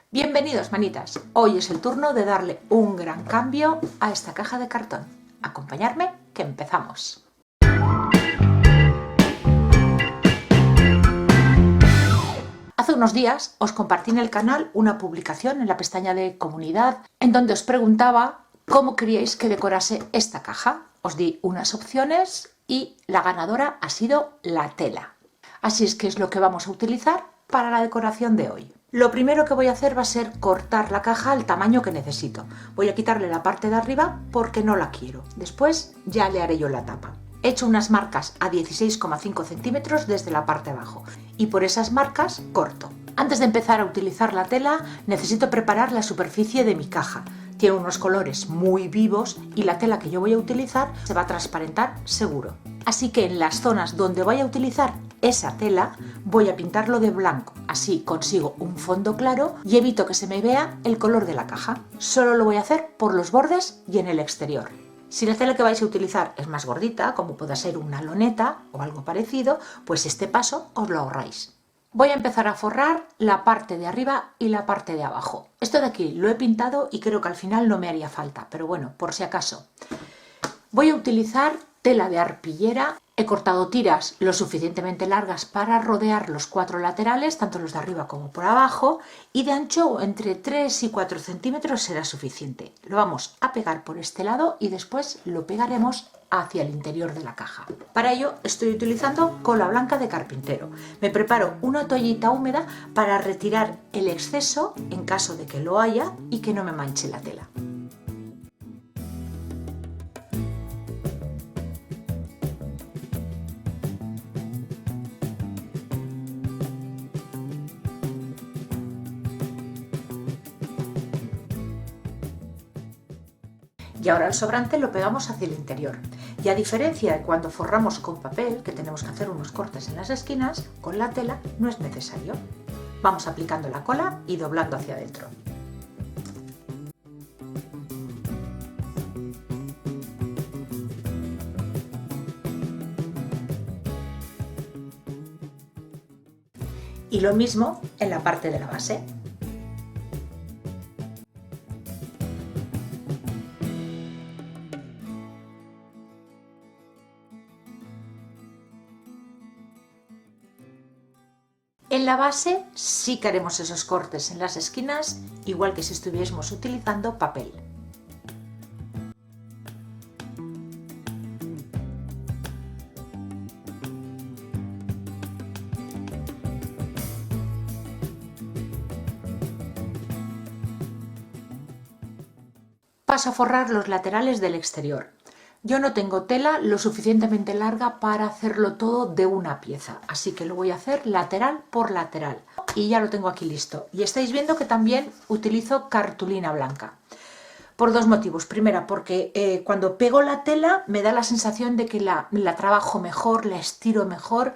Bienvenidos, manitas. Hoy es el turno de darle un gran cambio a esta caja de cartón. Acompañadme, que empezamos. Hace unos días os compartí en el canal una publicación en la pestaña de comunidad en donde os preguntaba cómo queríais que decorase esta caja. Os di unas opciones y la ganadora ha sido la tela. Así es que es lo que vamos a utilizar para la decoración de hoy. Lo primero que voy a hacer va a ser cortar la caja al tamaño que necesito. Voy a quitarle la parte de arriba porque no la quiero. Después ya le haré yo la tapa. He hecho unas marcas a 16,5 centímetros desde la parte de abajo y por esas marcas corto. Antes de empezar a utilizar la tela necesito preparar la superficie de mi caja. Tiene unos colores muy vivos y la tela que yo voy a utilizar se va a transparentar seguro. Así que en las zonas donde voy a utilizar esa tela voy a pintarlo de blanco. Así consigo un fondo claro y evito que se me vea el color de la caja. Solo lo voy a hacer por los bordes y en el exterior. Si la tela que vais a utilizar es más gordita, como pueda ser una loneta o algo parecido, pues este paso os lo ahorráis. Voy a empezar a forrar la parte de arriba y la parte de abajo. Esto de aquí lo he pintado y creo que al final no me haría falta, pero bueno, por si acaso. Voy a utilizar tela de arpillera. He cortado tiras lo suficientemente largas para rodear los 4 laterales, tanto los de arriba como por abajo, y de ancho entre 3 y 4 centímetros será suficiente. Lo vamos a pegar por este lado y después lo pegaremos hacia el interior de la caja. Para ello estoy utilizando cola blanca de carpintero. Me preparo una toallita húmeda para retirar el exceso en caso de que lo haya y que no me manche la tela. Y ahora el sobrante lo pegamos hacia el interior. Y a diferencia de cuando forramos con papel, que tenemos que hacer unos cortes en las esquinas, con la tela no es necesario. Vamos aplicando la cola y doblando hacia adentro. Y lo mismo en la parte de la base. En la base sí que haremos esos cortes en las esquinas, igual que si estuviésemos utilizando papel. Paso a forrar los laterales del exterior. Yo no tengo tela lo suficientemente larga para hacerlo todo de una pieza, así que lo voy a hacer lateral por lateral. Y ya lo tengo aquí listo. Y estáis viendo que también utilizo cartulina blanca. Por dos motivos. Primera, porque cuando pego la tela me da la sensación de que la trabajo mejor, la estiro mejor.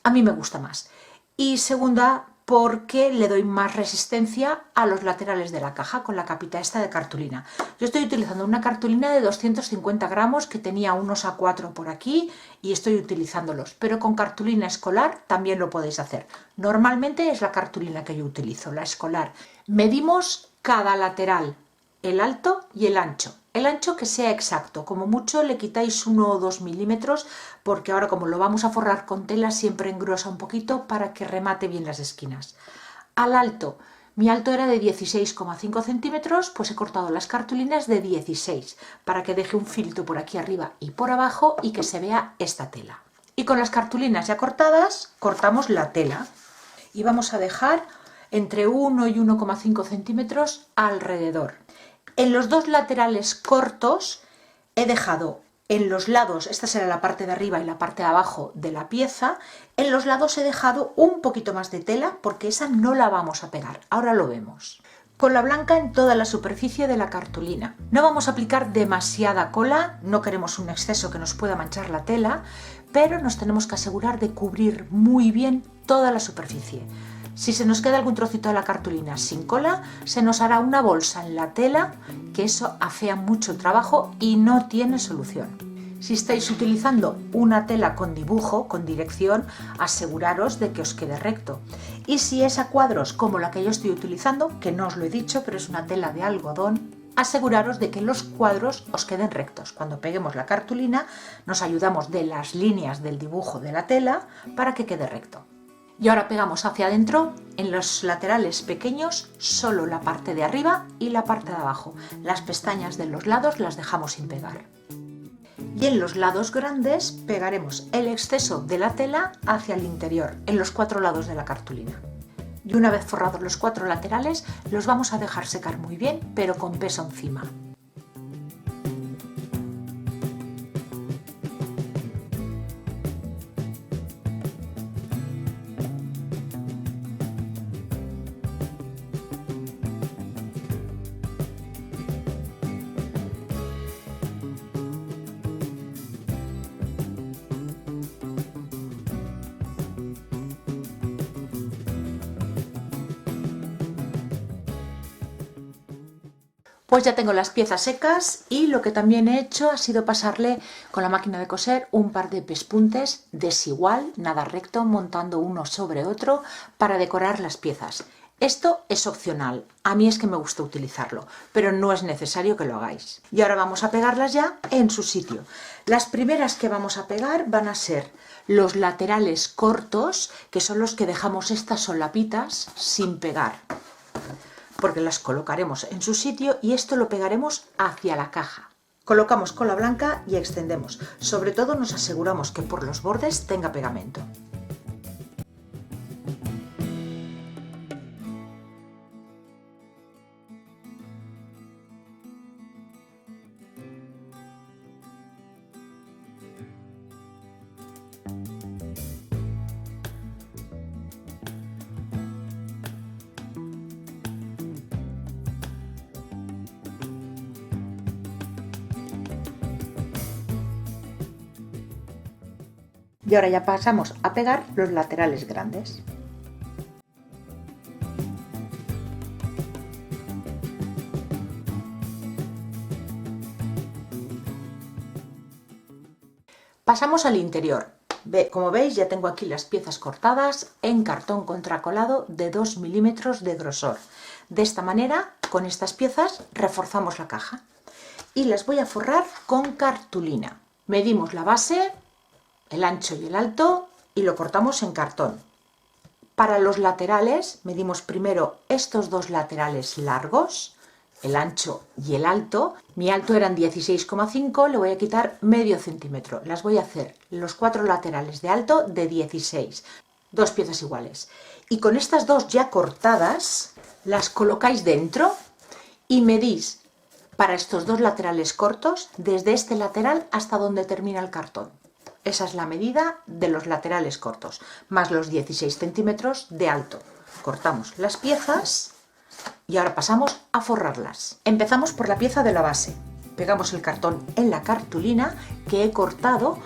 A mí me gusta más. Y segunda, porque le doy más resistencia a los laterales de la caja con la capita esta de cartulina. Yo estoy utilizando una cartulina de 250 gramos que tenía unos A4 por aquí y estoy utilizándolos, pero con cartulina escolar también lo podéis hacer. Normalmente es la cartulina que yo utilizo, la escolar. Medimos cada lateral, el alto y el ancho. El ancho que sea exacto, como mucho le quitáis 1 o 2 milímetros porque ahora como lo vamos a forrar con tela siempre engrosa un poquito para que remate bien las esquinas. Al alto, mi alto era de 16,5 centímetros, pues he cortado las cartulinas de 16 para que deje un filtro por aquí arriba y por abajo y que se vea esta tela. Y con las cartulinas ya cortadas, cortamos la tela y vamos a dejar entre 1 y 1,5 centímetros alrededor. En los dos laterales cortos he dejado en los lados, esta será la parte de arriba y la parte de abajo de la pieza, en los lados he dejado un poquito más de tela porque esa no la vamos a pegar, ahora lo vemos. Cola blanca en toda la superficie de la cartulina. No vamos a aplicar demasiada cola, no queremos un exceso que nos pueda manchar la tela, pero nos tenemos que asegurar de cubrir muy bien toda la superficie. Si se nos queda algún trocito de la cartulina sin cola, se nos hará una bolsa en la tela, que eso afea mucho el trabajo y no tiene solución. Si estáis utilizando una tela con dibujo, con dirección, aseguraros de que os quede recto. Y si es a cuadros como la que yo estoy utilizando, que no os lo he dicho, pero es una tela de algodón, aseguraros de que los cuadros os queden rectos. Cuando peguemos la cartulina nos ayudamos de las líneas del dibujo de la tela para que quede recto. Y ahora pegamos hacia adentro, en los laterales pequeños, solo la parte de arriba y la parte de abajo. Las pestañas de los lados las dejamos sin pegar. Y en los lados grandes pegaremos el exceso de la tela hacia el interior, en los 4 lados de la cartulina. Y una vez forrados los 4 laterales, los vamos a dejar secar muy bien, pero con peso encima. Pues ya tengo las piezas secas y lo que también he hecho ha sido pasarle con la máquina de coser un par de pespuntes desigual, nada recto, montando uno sobre otro para decorar las piezas. Esto es opcional, a mí es que me gusta utilizarlo, pero no es necesario que lo hagáis. Y ahora vamos a pegarlas ya en su sitio. Las primeras que vamos a pegar van a ser los laterales cortos, que son los que dejamos estas solapitas sin pegar, porque las colocaremos en su sitio y esto lo pegaremos hacia la caja. Colocamos cola blanca y extendemos. Sobre todo nos aseguramos que por los bordes tenga pegamento. Y ahora ya pasamos a pegar los laterales grandes. Pasamos al interior. Como veis, ya tengo aquí las piezas cortadas en cartón contracolado de 2 milímetros de grosor. De esta manera, con estas piezas reforzamos la caja y las voy a forrar con cartulina. Medimos la base, el ancho y el alto y lo cortamos en cartón. Para los laterales medimos primero estos dos laterales largos, el ancho y el alto. Mi alto eran 16,5, le voy a quitar medio centímetro. Las voy a hacer los 4 laterales de alto de 16, dos piezas iguales. Y con estas dos ya cortadas las colocáis dentro y medís para estos dos laterales cortos desde este lateral hasta donde termina el cartón. Esa es la medida de los laterales cortos, más los 16 centímetros de alto. Cortamos las piezas y ahora pasamos a forrarlas. Empezamos por la pieza de la base. Pegamos el cartón en la cartulina que he cortado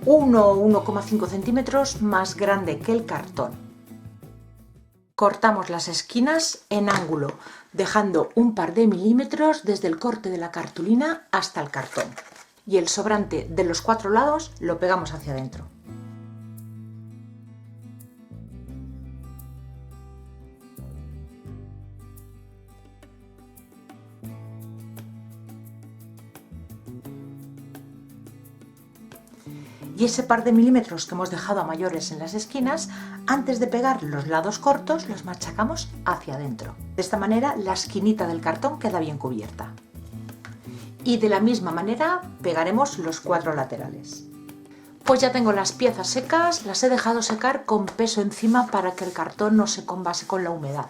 1,5 centímetros más grande que el cartón. Cortamos las esquinas en ángulo, dejando un par de milímetros desde el corte de la cartulina hasta el cartón. Y el sobrante de los 4 lados lo pegamos hacia adentro. Y ese par de milímetros que hemos dejado a mayores en las esquinas, antes de pegar los lados cortos, los machacamos hacia adentro. De esta manera la esquinita del cartón queda bien cubierta. Y de la misma manera pegaremos los 4 laterales. Pues ya tengo las piezas secas, las he dejado secar con peso encima para que el cartón no se combase con la humedad.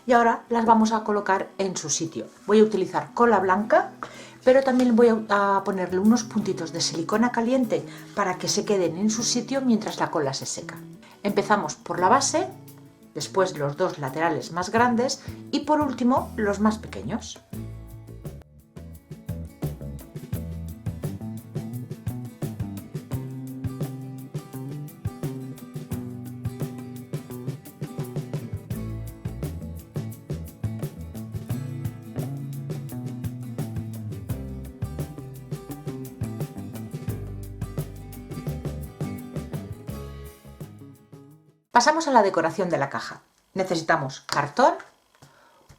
Y ahora las vamos a colocar en su sitio. Voy a utilizar cola blanca, pero también voy a ponerle unos puntitos de silicona caliente para que se queden en su sitio mientras la cola se seca. Empezamos por la base, después los 2 laterales más grandes y por último los más pequeños. Pasamos a la decoración de la caja. Necesitamos cartón,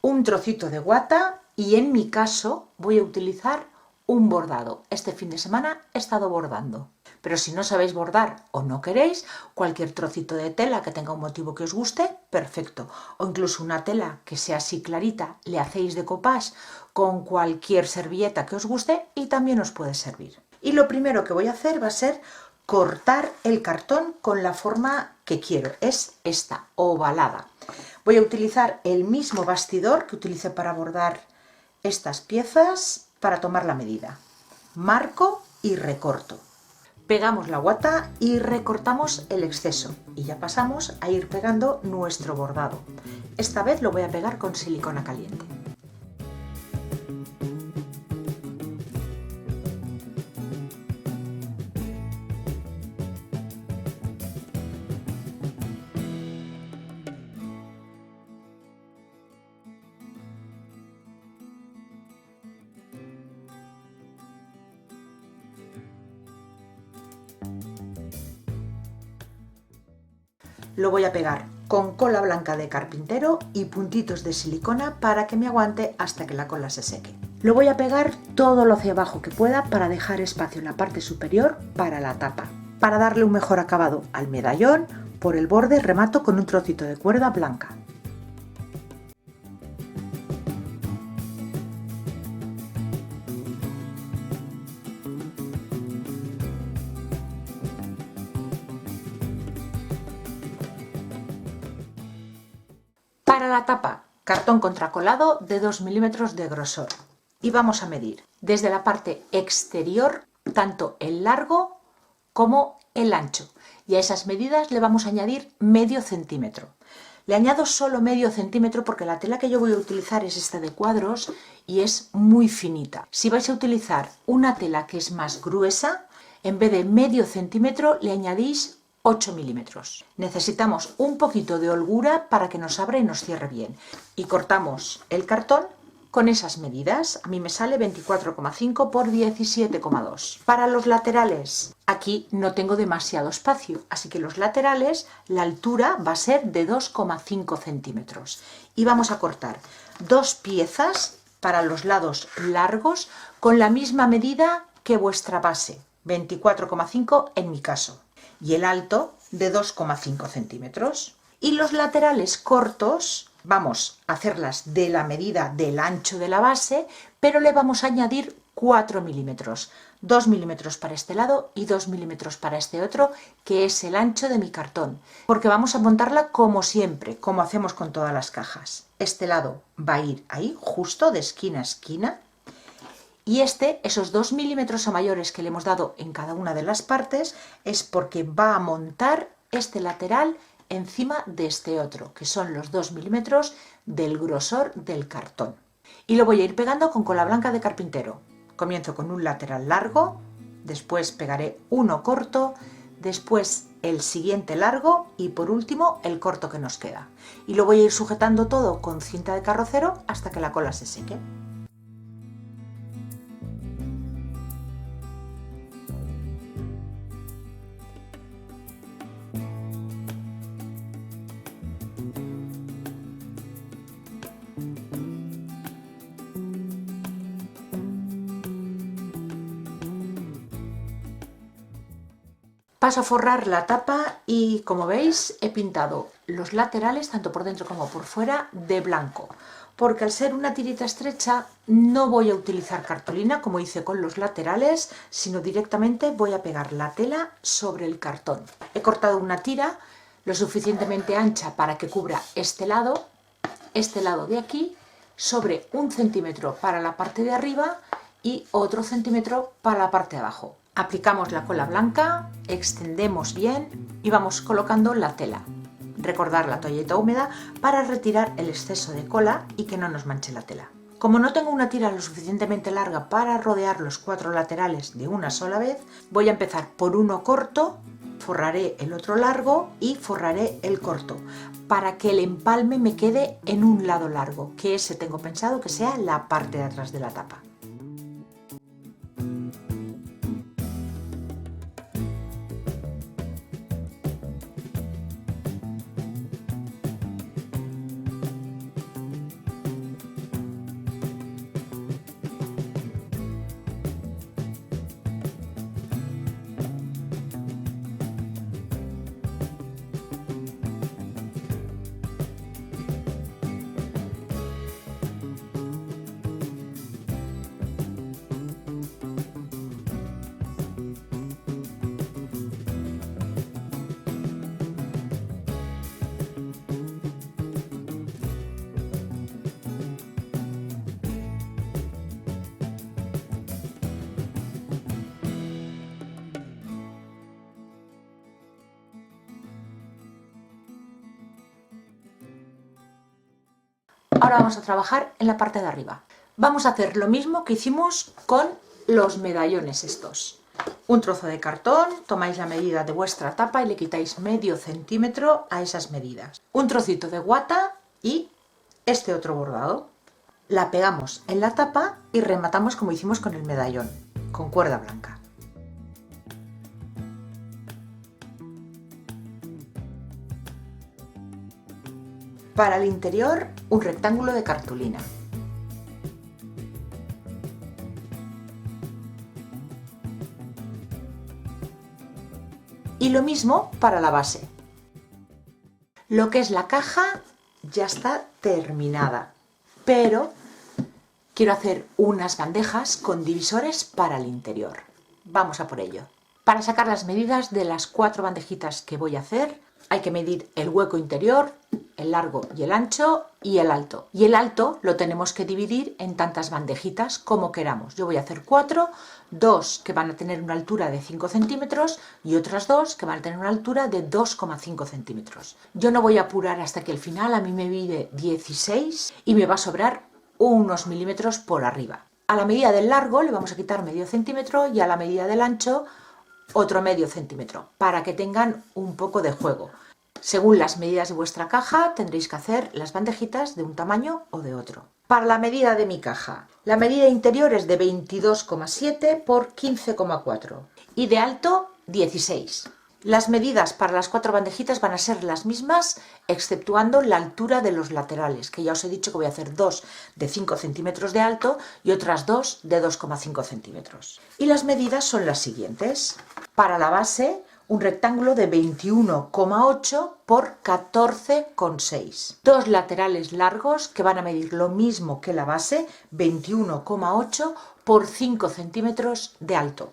un trocito de guata y en mi caso voy a utilizar un bordado. Este fin de semana he estado bordando. Pero si no sabéis bordar o no queréis, cualquier trocito de tela que tenga un motivo que os guste, perfecto. O incluso una tela que sea así clarita, le hacéis decoupage con cualquier servilleta que os guste y también os puede servir. Y lo primero que voy a hacer va a ser cortar el cartón con la forma que quiero. Es esta, ovalada. Voy a utilizar el mismo bastidor que utilicé para bordar estas piezas para tomar la medida. Marco y recorto. Pegamos la guata y recortamos el exceso y ya pasamos a ir pegando nuestro bordado. Esta vez lo voy a pegar con silicona caliente. Lo voy a pegar con cola blanca de carpintero y puntitos de silicona para que me aguante hasta que la cola se seque. Lo voy a pegar todo lo hacia abajo que pueda para dejar espacio en la parte superior para la tapa. Para darle un mejor acabado al medallón, por el borde remato con un trocito de cuerda blanca. Para la tapa, cartón contracolado de 2 milímetros de grosor. Y vamos a medir desde la parte exterior tanto el largo como el ancho. Y a esas medidas le vamos a añadir medio centímetro. Le añado solo medio centímetro porque la tela que yo voy a utilizar es esta de cuadros y es muy finita. Si vais a utilizar una tela que es más gruesa, en vez de medio centímetro le añadís 8 milímetros. Necesitamos un poquito de holgura para que nos abra y nos cierre bien. Y cortamos el cartón con esas medidas. A mí me sale 24,5 por 17,2. Para los laterales, aquí no tengo demasiado espacio, así que los laterales, la altura va a ser de 2,5 centímetros. Y vamos a cortar dos piezas para los lados largos con la misma medida que vuestra base, 24,5 en mi caso. Y el alto de 2,5 centímetros. Y los laterales cortos vamos a hacerlas de la medida del ancho de la base, pero le vamos a añadir 4 milímetros. 2 milímetros para este lado y 2 milímetros para este otro, que es el ancho de mi cartón. Porque vamos a montarla como siempre, como hacemos con todas las cajas. Este lado va a ir ahí, justo de esquina a esquina. Y esos 2 milímetros a mayores que le hemos dado en cada una de las partes, es porque va a montar este lateral encima de este otro, que son los 2 milímetros del grosor del cartón. Y lo voy a ir pegando con cola blanca de carpintero. Comienzo con un lateral largo, después pegaré uno corto, después el siguiente largo y por último el corto que nos queda. Y lo voy a ir sujetando todo con cinta de carrocero hasta que la cola se seque. Paso a forrar la tapa y, como veis, he pintado los laterales, tanto por dentro como por fuera, de blanco. Porque al ser una tirita estrecha no voy a utilizar cartulina como hice con los laterales, sino directamente voy a pegar la tela sobre el cartón. He cortado una tira lo suficientemente ancha para que cubra este lado de aquí, sobre 1 centímetro para la parte de arriba y otro centímetro para la parte de abajo. Aplicamos la cola blanca, extendemos bien y vamos colocando la tela. Recordar la toalleta húmeda para retirar el exceso de cola y que no nos manche la tela. Como no tengo una tira lo suficientemente larga para rodear los 4 laterales de una sola vez, voy a empezar por uno corto, forraré el otro largo y forraré el corto, para que el empalme me quede en un lado largo, que ese tengo pensado que sea la parte de atrás de la tapa. ahora vamos a trabajar en la parte de arriba. Vamos a hacer lo mismo que hicimos con los medallones estos. Un trozo de cartón, tomáis la medida de vuestra tapa y le quitáis medio centímetro a esas medidas. Un trocito de guata y este otro bordado. La pegamos en la tapa y rematamos como hicimos con el medallón, con cuerda blanca. Para el interior, un rectángulo de cartulina. Y lo mismo para la base. Lo que es la caja ya está terminada, pero quiero hacer unas bandejas con divisores para el interior. Vamos a por ello. Para sacar las medidas de las 4 bandejitas que voy a hacer, hay que medir el hueco interior, el largo y el ancho y el alto. Y el alto lo tenemos que dividir en tantas bandejitas como queramos. Yo voy a hacer 4, 2 que van a tener una altura de 5 centímetros y otras 2 que van a tener una altura de 2,5 centímetros. Yo no voy a apurar hasta que el final, a mí me mide 16 y me va a sobrar unos milímetros por arriba. A la medida del largo le vamos a quitar medio centímetro y a la medida del ancho otro medio centímetro, para que tengan un poco de juego. Según las medidas de vuestra caja tendréis que hacer las bandejitas de un tamaño o de otro. Para la medida de mi caja, la medida interior es de 22,7 por 15,4 y de alto 16. Las medidas para las 4 bandejitas van a ser las mismas, exceptuando la altura de los laterales, que ya os he dicho que voy a hacer 2 de 5 centímetros de alto y otras 2 de 2,5 centímetros. Y las medidas son las siguientes. Para la base, un rectángulo de 21,8 por 14,6. 2 laterales largos que van a medir lo mismo que la base, 21,8 por 5 centímetros de alto.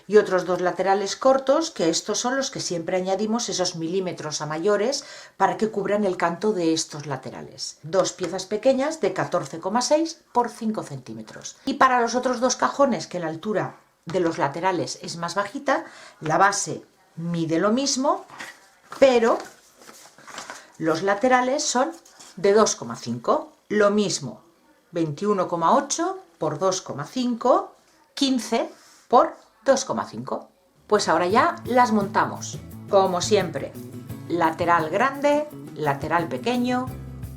Y otros 2 laterales cortos, que estos son los que siempre añadimos esos milímetros a mayores para que cubran el canto de estos laterales. 2 piezas pequeñas de 14,6 por 5 centímetros. Y para los otros 2 cajones, que la altura de los laterales es más bajita, la base mide lo mismo, pero los laterales son de 2,5. Lo mismo, 21,8 por 2,5, 15 por 2,5. Pues ahora ya las montamos. Como siempre, lateral grande, lateral pequeño,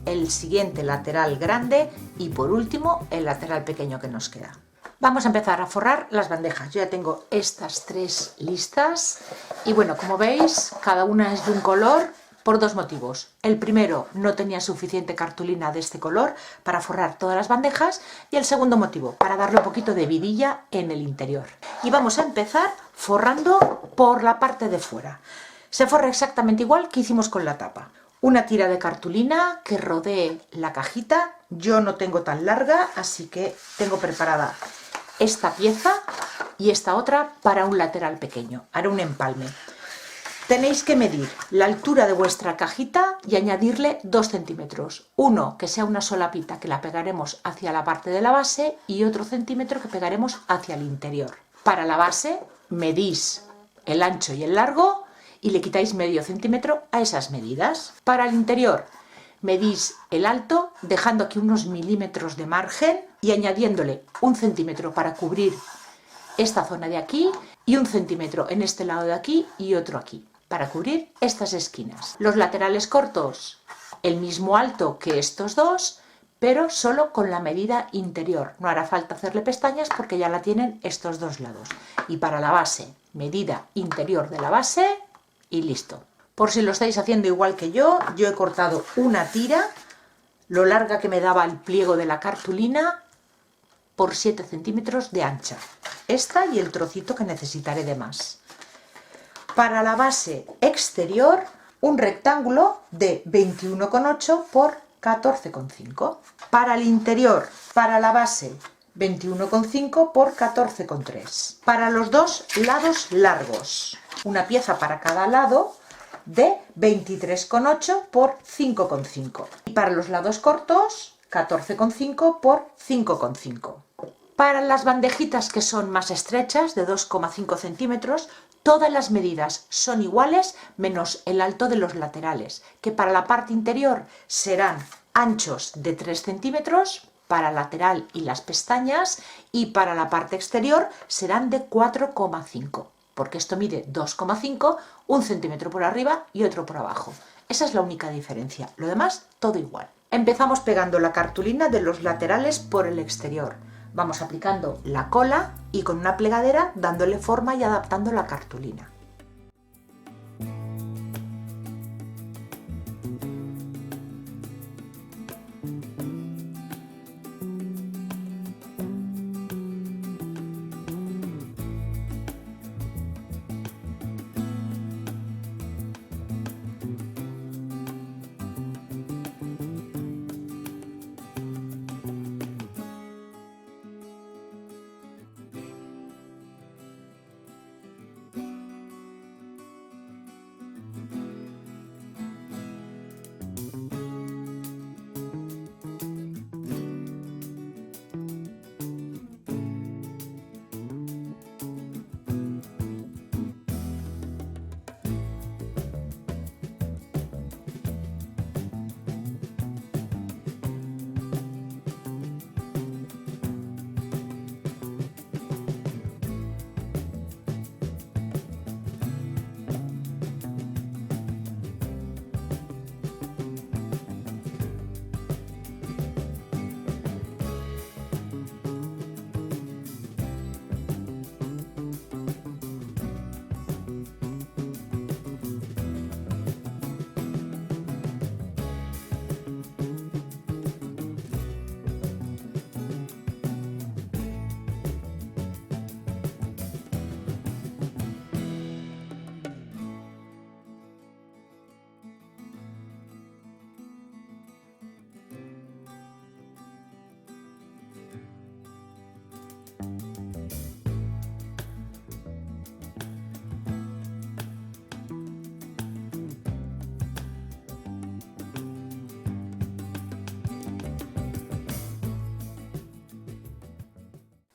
el siguiente lateral grande y por último el lateral pequeño que nos queda. Vamos a empezar a forrar las bandejas. Yo ya tengo estas 3 listas y bueno, como veis, cada una es de un color por 2 motivos. El primero, no tenía suficiente cartulina de este color para forrar todas las bandejas, y el segundo motivo, para darle un poquito de vidilla en el interior. Y vamos a empezar forrando por la parte de fuera. Se forra exactamente igual que hicimos con la tapa. Una tira de cartulina que rodee la cajita. Yo no tengo tan larga, así que tengo preparada esta pieza y esta otra para un lateral pequeño. Haré un empalme. Tenéis que medir la altura de vuestra cajita y añadirle 2 centímetros. Uno que sea una solapita que la pegaremos hacia la parte de la base y otro centímetro que pegaremos hacia el interior. Para la base medís el ancho y el largo y le quitáis medio centímetro a esas medidas. Para el interior medís el alto dejando aquí unos milímetros de margen y añadiéndole 1 centímetro para cubrir esta zona de aquí y 1 centímetro en este lado de aquí y otro aquí, para cubrir estas esquinas. Los laterales cortos, el mismo alto que estos dos, pero solo con la medida interior. No hará falta hacerle pestañas porque ya la tienen estos 2 lados. Y para la base, medida interior de la base y listo. Por si lo estáis haciendo igual que yo he cortado una tira, lo larga que me daba el pliego de la cartulina, por 7 centímetros de ancha. Esta y el trocito que necesitaré de más. Para la base exterior, un rectángulo de 21,8 por 14,5. Para el interior, para la base, 21,5 por 14,3. Para los 2 lados largos, una pieza para cada lado de 23,8 por 5,5. Y para los lados cortos, 14,5 por 5,5. Para las bandejitas que son más estrechas, de 2,5 centímetros, todas las medidas son iguales menos el alto de los laterales, que para la parte interior serán anchos de 3 centímetros para lateral y las pestañas, y para la parte exterior serán de 4,5, porque esto mide 2,5, 1 centímetro por arriba y otro por abajo. Esa es la única diferencia, lo demás todo igual. Empezamos pegando la cartulina de los laterales por el exterior. Vamos aplicando la cola y con una plegadera dándole forma y adaptando la cartulina.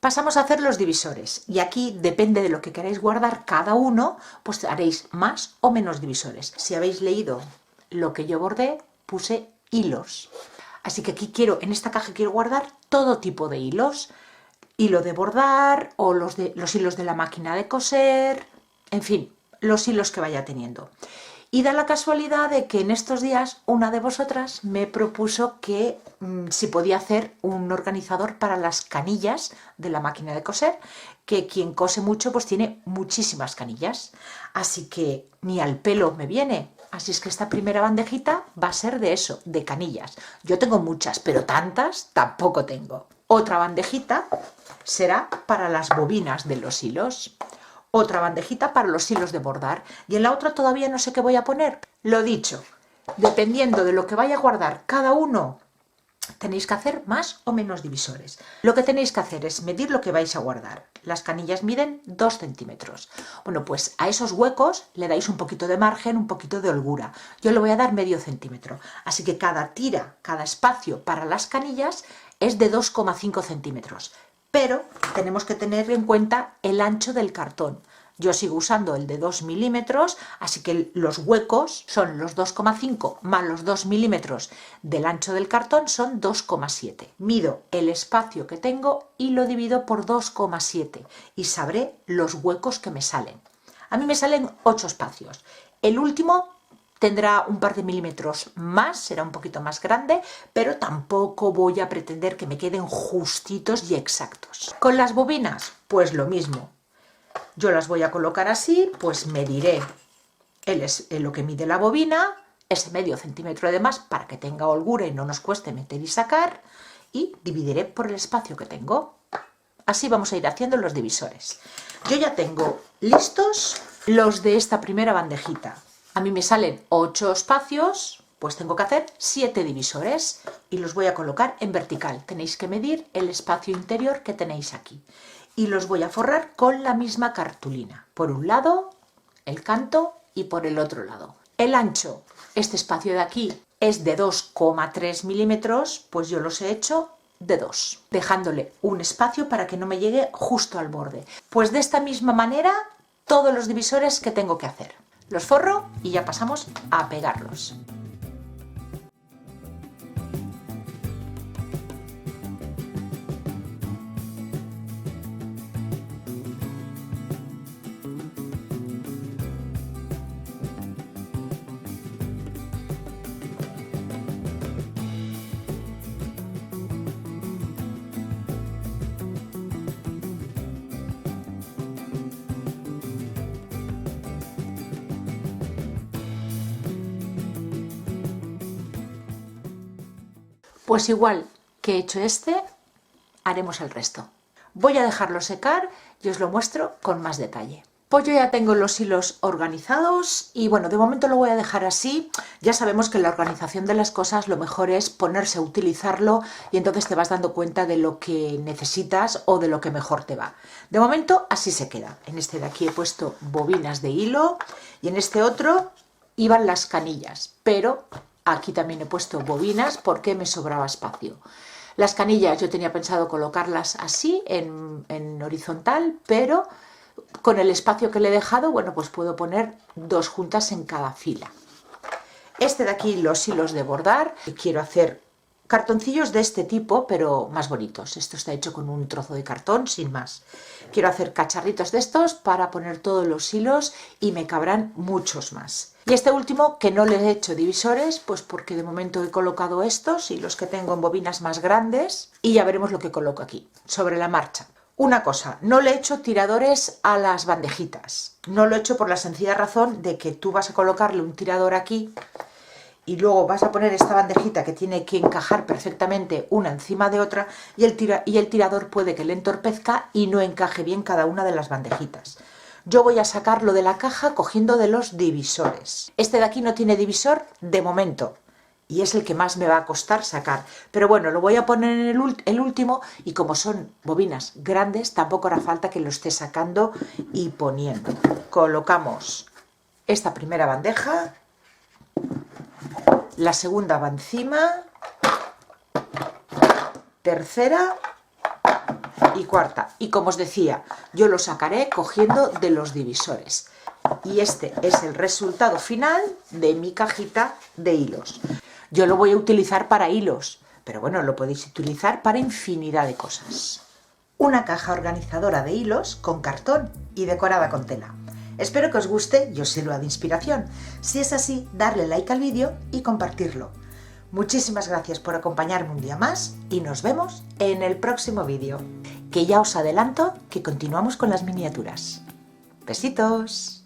Pasamos a hacer los divisores, y aquí depende de lo que queráis guardar cada uno, pues haréis más o menos divisores. Si habéis leído lo que yo bordé, puse hilos. Así que aquí en esta caja quiero guardar todo tipo de hilos. Hilo de bordar o los hilos de la máquina de coser, en fin, los hilos que vaya teniendo. Y da la casualidad de que en estos días una de vosotras me propuso que si podía hacer un organizador para las canillas de la máquina de coser, que quien cose mucho pues tiene muchísimas canillas, así que ni al pelo me viene. Así es que esta primera bandejita va a ser de eso, de canillas. Yo tengo muchas, pero tantas tampoco tengo. Otra bandejita será para las bobinas de los hilos. Otra bandejita para los hilos de bordar, y en la otra todavía no sé qué voy a poner. Lo dicho, dependiendo de lo que vaya a guardar cada uno, tenéis que hacer más o menos divisores. Lo que tenéis que hacer es medir lo que vais a guardar. Las canillas miden 2 centímetros. Bueno, pues a esos huecos le dais un poquito de margen, un poquito de holgura. Yo le voy a dar medio centímetro. Así que cada tira, cada espacio para las canillas es de 2,5 centímetros. Pero tenemos que tener en cuenta el ancho del cartón. Yo sigo usando el de 2 milímetros, así que los huecos son los 2,5 más los 2 milímetros del ancho del cartón, son 2,7. Mido el espacio que tengo y lo divido por 2,7 y sabré los huecos que me salen. A mí me salen 8 espacios. El último tendrá un par de milímetros más, será un poquito más grande, pero tampoco voy a pretender que me queden justitos y exactos. Con las bobinas, pues lo mismo. Yo las voy a colocar así, pues mediré lo que mide la bobina, ese medio centímetro de más para que tenga holgura y no nos cueste meter y sacar, y dividiré por el espacio que tengo. Así vamos a ir haciendo los divisores. Yo ya tengo listos los de esta primera bandejita. A mí me salen 8 espacios, pues tengo que hacer 7 divisores y los voy a colocar en vertical. Tenéis que medir el espacio interior que tenéis aquí. Y los voy a forrar con la misma cartulina. Por un lado, el canto, y por el otro lado. El ancho, este espacio de aquí, es de 2,3 milímetros, pues yo los he hecho de 2, dejándole un espacio para que no me llegue justo al borde. Pues de esta misma manera, todos los divisores que tengo que hacer. Los forro y ya pasamos a pegarlos. Pues igual que he hecho este, haremos el resto. Voy a dejarlo secar y os lo muestro con más detalle. Pues yo ya tengo los hilos organizados y bueno, de momento lo voy a dejar así. Ya sabemos que en la organización de las cosas lo mejor es ponerse a utilizarlo y entonces te vas dando cuenta de lo que necesitas o de lo que mejor te va. De momento así se queda. En este de aquí he puesto bobinas de hilo y en este otro iban las canillas, pero aquí también he puesto bobinas porque me sobraba espacio. Las canillas yo tenía pensado colocarlas así en horizontal, pero con el espacio que le he dejado, bueno, pues puedo poner 2 juntas en cada fila. Este de aquí, los hilos de bordar, quiero hacer cartoncillos de este tipo, pero más bonitos. Esto está hecho con un trozo de cartón, sin más. Quiero hacer cacharritos de estos para poner todos los hilos y me cabrán muchos más. Y este último, que no le he hecho divisores, pues porque de momento he colocado estos y los que tengo en bobinas más grandes, y ya veremos lo que coloco aquí, sobre la marcha. Una cosa, no le he hecho tiradores a las bandejitas. No lo he hecho por la sencilla razón de que tú vas a colocarle un tirador aquí y luego vas a poner esta bandejita que tiene que encajar perfectamente una encima de otra y el tirador puede que le entorpezca y no encaje bien cada una de las bandejitas. Yo voy a sacarlo de la caja cogiendo de los divisores. Este de aquí no tiene divisor de momento y es el que más me va a costar sacar. Pero bueno, lo voy a poner en el último y como son bobinas grandes, tampoco hará falta que lo esté sacando y poniendo. Colocamos esta primera bandeja, la segunda va encima, tercera y cuarta. Y como os decía, yo lo sacaré cogiendo de los divisores. Y este es el resultado final de mi cajita de hilos. Yo lo voy a utilizar para hilos, pero bueno, lo podéis utilizar para infinidad de cosas. Una caja organizadora de hilos con cartón y decorada con tela. Espero que os guste y os sirva de inspiración. Si es así, darle like al vídeo y compartirlo. Muchísimas gracias por acompañarme un día más y nos vemos en el próximo vídeo, que ya os adelanto que continuamos con las miniaturas. ¡Besitos!